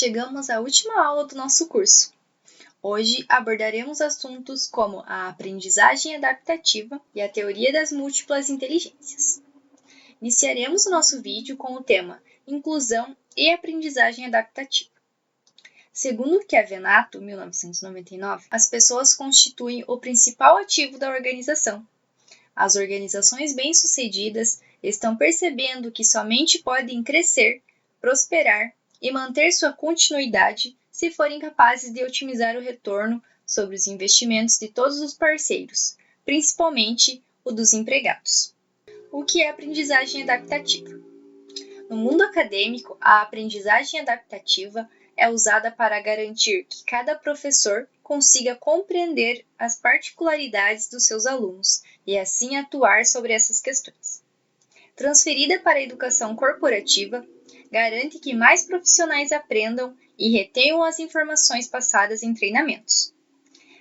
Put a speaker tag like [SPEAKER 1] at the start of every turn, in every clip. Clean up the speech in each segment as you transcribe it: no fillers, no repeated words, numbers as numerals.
[SPEAKER 1] Chegamos à última aula do nosso curso. Hoje abordaremos assuntos como a aprendizagem adaptativa e a teoria das múltiplas inteligências. Iniciaremos o nosso vídeo com o tema Inclusão e Aprendizagem Adaptativa. Segundo Chiavenato, 1999, as pessoas constituem o principal ativo da organização. As organizações bem-sucedidas estão percebendo que somente podem crescer, prosperar e manter sua continuidade se forem capazes de otimizar o retorno sobre os investimentos de todos os parceiros, principalmente o dos empregados. O que é aprendizagem adaptativa? No mundo acadêmico, a aprendizagem adaptativa é usada para garantir que cada professor consiga compreender as particularidades dos seus alunos e assim atuar sobre essas questões. Transferida para a educação corporativa, garante que mais profissionais aprendam e retenham as informações passadas em treinamentos.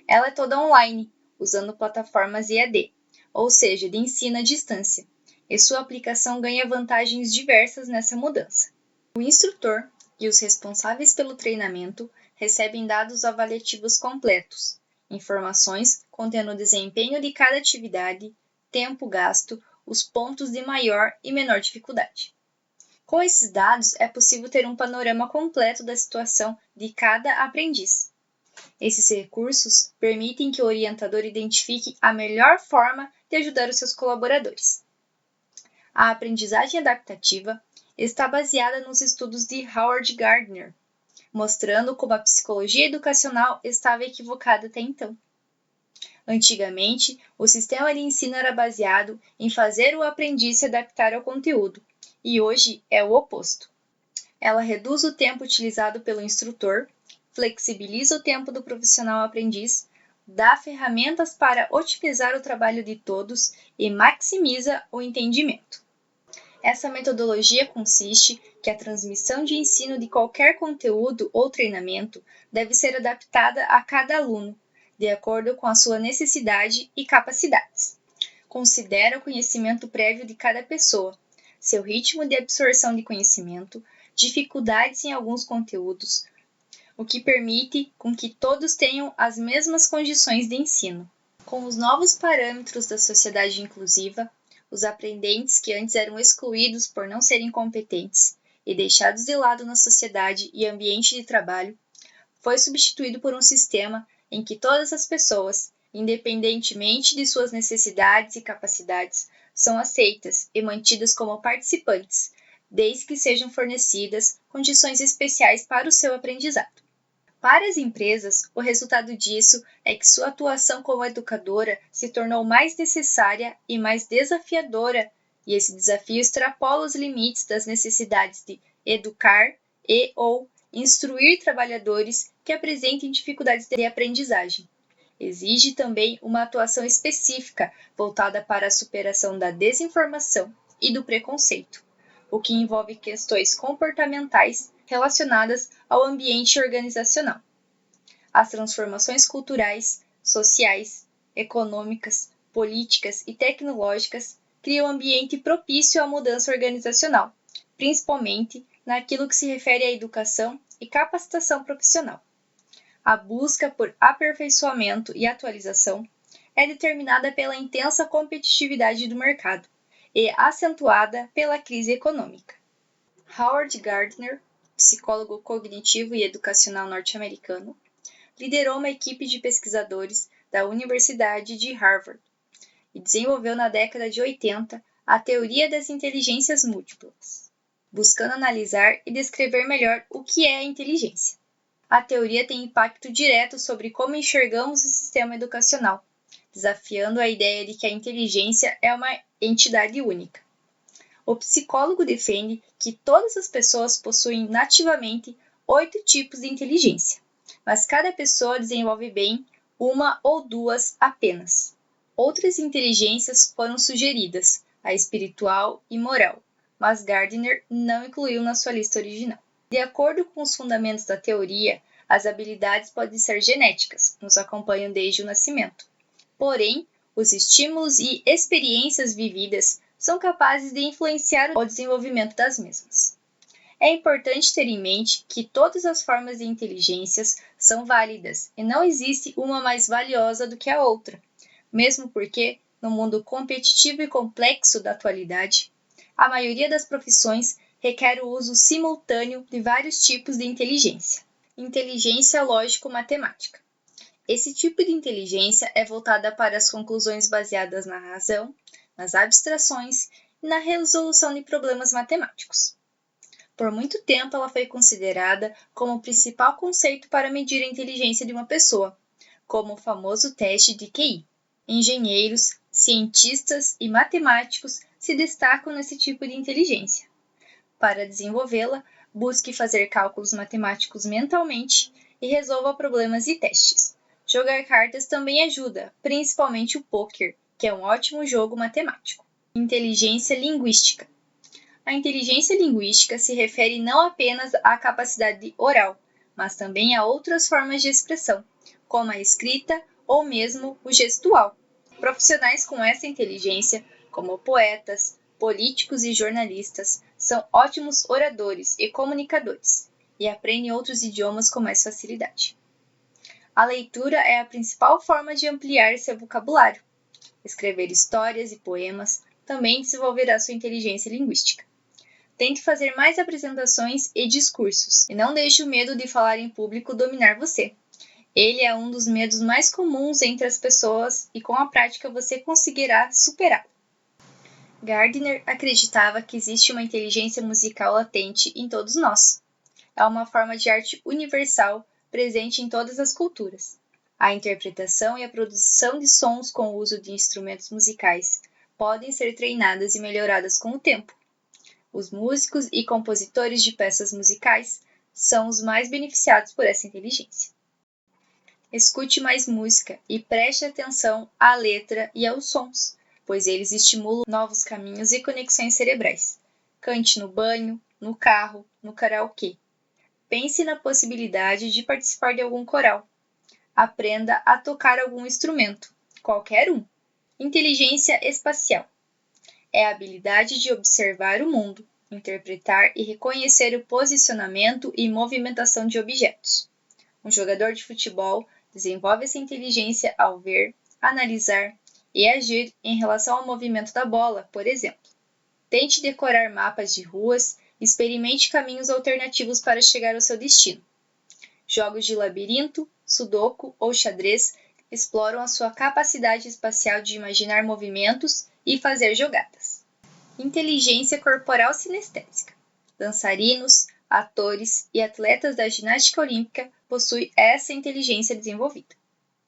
[SPEAKER 1] Ela é toda online, usando plataformas EAD, ou seja, de ensino à distância, e sua aplicação ganha vantagens diversas nessa mudança. O instrutor e os responsáveis pelo treinamento recebem dados avaliativos completos, informações contendo o desempenho de cada atividade, tempo gasto, os pontos de maior e menor dificuldade. Com esses dados, é possível ter um panorama completo da situação de cada aprendiz. Esses recursos permitem que o orientador identifique a melhor forma de ajudar os seus colaboradores. A aprendizagem adaptativa está baseada nos estudos de Howard Gardner, mostrando como a psicologia educacional estava equivocada até então. Antigamente, o sistema de ensino era baseado em fazer o aprendiz se adaptar ao conteúdo, e hoje é o oposto. Ela reduz o tempo utilizado pelo instrutor, flexibiliza o tempo do profissional aprendiz, dá ferramentas para otimizar o trabalho de todos e maximiza o entendimento. Essa metodologia consiste que a transmissão de ensino de qualquer conteúdo ou treinamento deve ser adaptada a cada aluno, de acordo com a sua necessidade e capacidades. Considera o conhecimento prévio de cada pessoa, seu ritmo de absorção de conhecimento, dificuldades em alguns conteúdos, o que permite com que todos tenham as mesmas condições de ensino. Com os novos parâmetros da sociedade inclusiva, os aprendentes que antes eram excluídos por não serem competentes e deixados de lado na sociedade e ambiente de trabalho, foi substituído por um sistema em que todas as pessoas, independentemente de suas necessidades e capacidades, são aceitas e mantidas como participantes, desde que sejam fornecidas condições especiais para o seu aprendizado. Para as empresas, o resultado disso é que sua atuação como educadora se tornou mais necessária e mais desafiadora, e esse desafio extrapola os limites das necessidades de educar e/ou instruir trabalhadores que apresentem dificuldades de aprendizagem. Exige também uma atuação específica voltada para a superação da desinformação e do preconceito, o que envolve questões comportamentais relacionadas ao ambiente organizacional. As transformações culturais, sociais, econômicas, políticas e tecnológicas criam um ambiente propício à mudança organizacional, principalmente naquilo que se refere à educação e capacitação profissional. A busca por aperfeiçoamento e atualização é determinada pela intensa competitividade do mercado e acentuada pela crise econômica. Howard Gardner, psicólogo cognitivo e educacional norte-americano, liderou uma equipe de pesquisadores da Universidade de Harvard e desenvolveu na década de 80 a teoria das inteligências múltiplas, buscando analisar e descrever melhor o que é a inteligência. A teoria tem impacto direto sobre como enxergamos o sistema educacional, desafiando a ideia de que a inteligência é uma entidade única. O psicólogo defende que todas as pessoas possuem nativamente 8 tipos de inteligência, mas cada pessoa desenvolve bem uma ou duas apenas. Outras inteligências foram sugeridas, a espiritual e moral, mas Gardner não incluiu na sua lista original. De acordo com os fundamentos da teoria, as habilidades podem ser genéticas, nos acompanham desde o nascimento. Porém, os estímulos e experiências vividas são capazes de influenciar o desenvolvimento das mesmas. É importante ter em mente que todas as formas de inteligências são válidas e não existe uma mais valiosa do que a outra, mesmo porque, no mundo competitivo e complexo da atualidade, a maioria das profissões requer o uso simultâneo de vários tipos de inteligência. Inteligência lógico-matemática. Esse tipo de inteligência é voltada para as conclusões baseadas na razão, nas abstrações e na resolução de problemas matemáticos. Por muito tempo, ela foi considerada como o principal conceito para medir a inteligência de uma pessoa, como o famoso teste de QI. Engenheiros, cientistas e matemáticos se destacam nesse tipo de inteligência. Para desenvolvê-la, busque fazer cálculos matemáticos mentalmente e resolva problemas e testes. Jogar cartas também ajuda, principalmente o pôquer, que é um ótimo jogo matemático. Inteligência linguística. A inteligência linguística se refere não apenas à capacidade oral, mas também a outras formas de expressão, como a escrita ou mesmo o gestual. Profissionais com essa inteligência, como poetas, políticos e jornalistas, são ótimos oradores e comunicadores, e aprendem outros idiomas com mais facilidade. A leitura é a principal forma de ampliar seu vocabulário. Escrever histórias e poemas também desenvolverá sua inteligência linguística. Tente fazer mais apresentações e discursos, e não deixe o medo de falar em público dominar você. Ele é um dos medos mais comuns entre as pessoas e com a prática você conseguirá superá-lo. Gardner acreditava que existe uma inteligência musical latente em todos nós. É uma forma de arte universal presente em todas as culturas. A interpretação e a produção de sons com o uso de instrumentos musicais podem ser treinadas e melhoradas com o tempo. Os músicos e compositores de peças musicais são os mais beneficiados por essa inteligência. Escute mais música e preste atenção à letra e aos sons, pois eles estimulam novos caminhos e conexões cerebrais. Cante no banho, no carro, no karaokê. Pense na possibilidade de participar de algum coral. Aprenda a tocar algum instrumento, qualquer um. Inteligência espacial. É a habilidade de observar o mundo, interpretar e reconhecer o posicionamento e movimentação de objetos. Um jogador de futebol desenvolve essa inteligência ao ver, analisar e agir em relação ao movimento da bola, por exemplo. Tente decorar mapas de ruas e experimente caminhos alternativos para chegar ao seu destino. Jogos de labirinto, sudoku ou xadrez exploram a sua capacidade espacial de imaginar movimentos e fazer jogadas. Inteligência corporal sinestésica. Dançarinos, atores e atletas da ginástica olímpica possuem essa inteligência desenvolvida.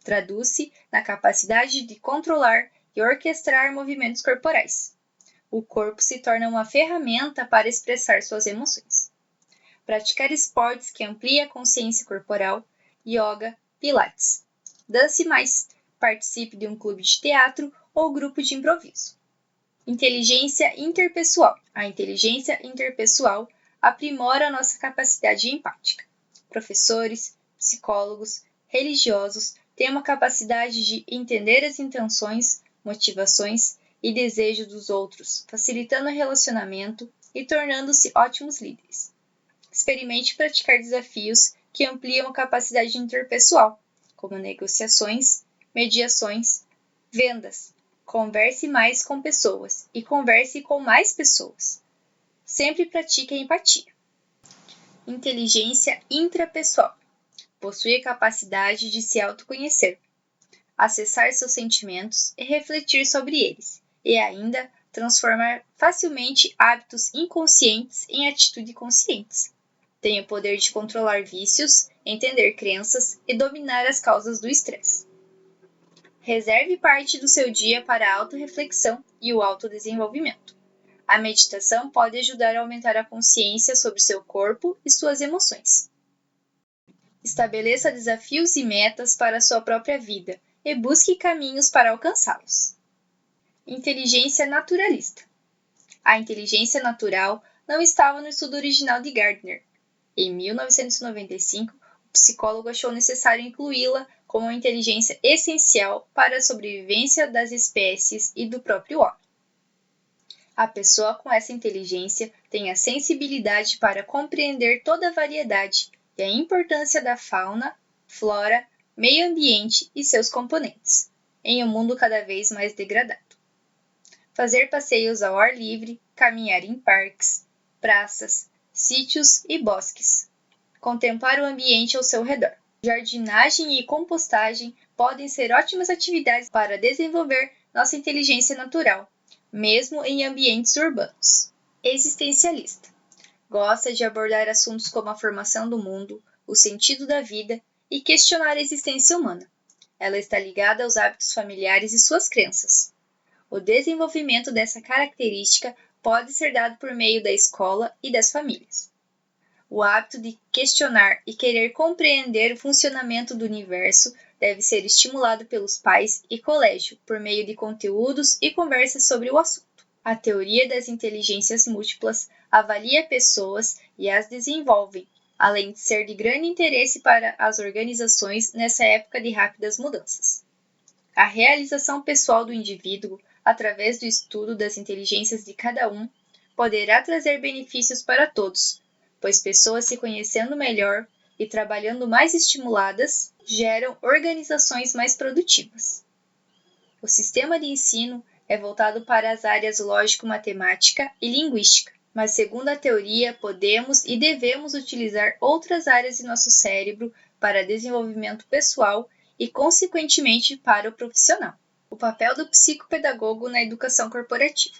[SPEAKER 1] Traduz-se na capacidade de controlar e orquestrar movimentos corporais. O corpo se torna uma ferramenta para expressar suas emoções. Praticar esportes que ampliem a consciência corporal, yoga, pilates. Dance mais, participe de um clube de teatro ou grupo de improviso. Inteligência interpessoal. A inteligência interpessoal aprimora a nossa capacidade empática. Professores, psicólogos, religiosos têm uma capacidade de entender as intenções, motivações e desejos dos outros, facilitando o relacionamento e tornando-se ótimos líderes. Experimente praticar desafios que ampliam a capacidade interpessoal, como negociações, mediações, vendas. Converse mais com pessoas e converse com mais pessoas. Sempre pratique a empatia. Inteligência intrapessoal. Possui a capacidade de se autoconhecer, acessar seus sentimentos e refletir sobre eles, e ainda transformar facilmente hábitos inconscientes em atitudes conscientes. Tem o poder de controlar vícios, entender crenças e dominar as causas do estresse. Reserve parte do seu dia para a autorreflexão e o autodesenvolvimento. A meditação pode ajudar a aumentar a consciência sobre seu corpo e suas emoções. Estabeleça desafios e metas para a sua própria vida e busque caminhos para alcançá-los. Inteligência naturalista. A inteligência natural não estava no estudo original de Gardner. Em 1995, o psicólogo achou necessário incluí-la como uma inteligência essencial para a sobrevivência das espécies e do próprio homem. A pessoa com essa inteligência tenha sensibilidade para compreender toda a variedade e a importância da fauna, flora, meio ambiente e seus componentes, em um mundo cada vez mais degradado. Fazer passeios ao ar livre, caminhar em parques, praças, sítios e bosques. Contemplar o ambiente ao seu redor. Jardinagem e compostagem podem ser ótimas atividades para desenvolver nossa inteligência natural, mesmo em ambientes urbanos. Existencialista. Gosta de abordar assuntos como a formação do mundo, o sentido da vida e questionar a existência humana. Ela está ligada aos hábitos familiares e suas crenças. O desenvolvimento dessa característica pode ser dado por meio da escola e das famílias. O hábito de questionar e querer compreender o funcionamento do universo deve ser estimulado pelos pais e colégio por meio de conteúdos e conversas sobre o assunto. A teoria das inteligências múltiplas avalia pessoas e as desenvolve, além de ser de grande interesse para as organizações nessa época de rápidas mudanças. A realização pessoal do indivíduo, através do estudo das inteligências de cada um, poderá trazer benefícios para todos, pois pessoas se conhecendo melhor e trabalhando mais estimuladas geram organizações mais produtivas. O sistema de ensino é voltado para as áreas lógico-matemática e linguística, mas segundo a teoria podemos e devemos utilizar outras áreas de nosso cérebro para desenvolvimento pessoal e, consequentemente, para o profissional. O papel do psicopedagogo na educação corporativa.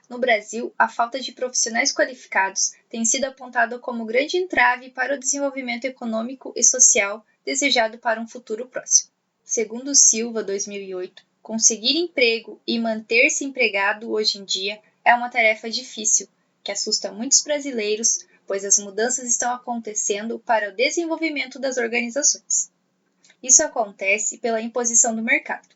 [SPEAKER 1] No Brasil, a falta de profissionais qualificados tem sido apontada como grande entrave para o desenvolvimento econômico e social desejado para um futuro próximo. Segundo Silva, 2008, conseguir emprego e manter-se empregado hoje em dia é uma tarefa difícil, que assusta muitos brasileiros, pois as mudanças estão acontecendo para o desenvolvimento das organizações. Isso acontece pela imposição do mercado.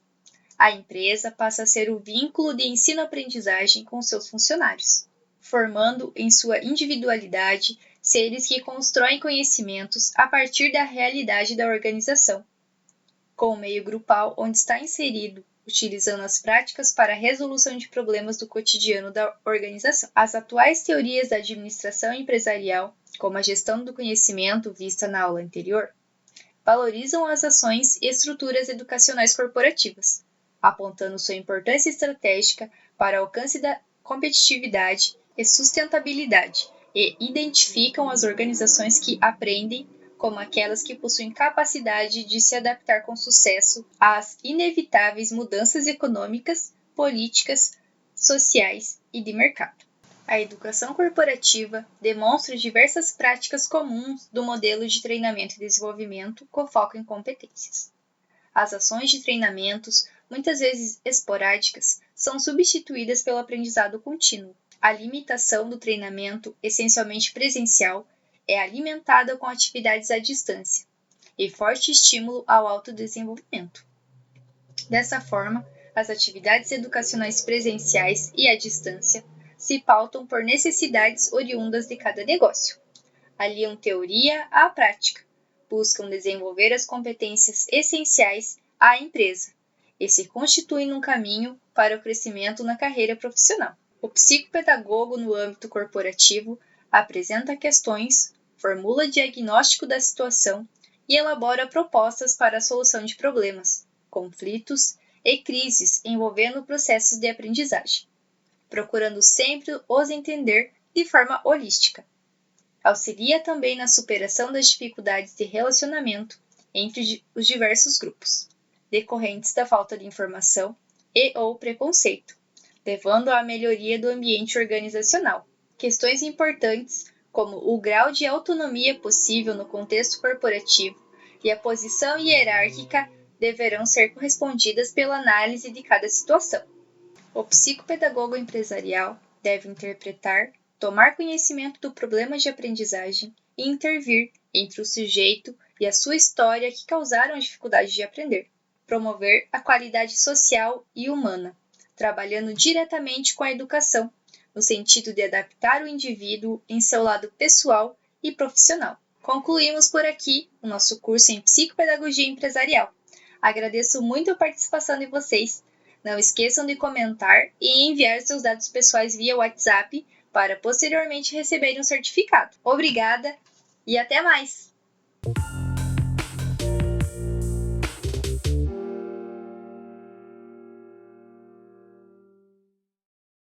[SPEAKER 1] A empresa passa a ser o vínculo de ensino-aprendizagem com seus funcionários, formando em sua individualidade seres que constroem conhecimentos a partir da realidade da organização, com o meio grupal onde está inserido, utilizando as práticas para a resolução de problemas do cotidiano da organização. As atuais teorias da administração empresarial, como a gestão do conhecimento vista na aula anterior, valorizam as ações e estruturas educacionais corporativas, apontando sua importância estratégica para o alcance da competitividade e sustentabilidade, e identificam as organizações que aprendem como aquelas que possuem capacidade de se adaptar com sucesso às inevitáveis mudanças econômicas, políticas, sociais e de mercado. A educação corporativa demonstra diversas práticas comuns do modelo de treinamento e desenvolvimento com foco em competências. As ações de treinamentos, muitas vezes esporádicas, são substituídas pelo aprendizado contínuo. A limitação do treinamento, essencialmente presencial, é alimentada com atividades à distância e forte estímulo ao autodesenvolvimento. Dessa forma, as atividades educacionais presenciais e à distância se pautam por necessidades oriundas de cada negócio. Aliam teoria à prática, buscam desenvolver as competências essenciais à empresa e se constituem num caminho para o crescimento na carreira profissional. O psicopedagogo no âmbito corporativo apresenta questões, formula diagnóstico da situação e elabora propostas para a solução de problemas, conflitos e crises envolvendo processos de aprendizagem, procurando sempre os entender de forma holística. Auxilia também na superação das dificuldades de relacionamento entre os diversos grupos, decorrentes da falta de informação e/ou preconceito, levando à melhoria do ambiente organizacional. Questões importantes como o grau de autonomia possível no contexto corporativo e a posição hierárquica deverão ser correspondidas pela análise de cada situação. O psicopedagogo empresarial deve interpretar, tomar conhecimento do problema de aprendizagem e intervir entre o sujeito e a sua história que causaram a dificuldade de aprender. Promover a qualidade social e humana, trabalhando diretamente com a educação, no sentido de adaptar o indivíduo em seu lado pessoal e profissional. Concluímos por aqui o nosso curso em Psicopedagogia Empresarial. Agradeço muito a participação de vocês. Não esqueçam de comentar e enviar seus dados pessoais via WhatsApp para posteriormente receberem um certificado. Obrigada e até mais!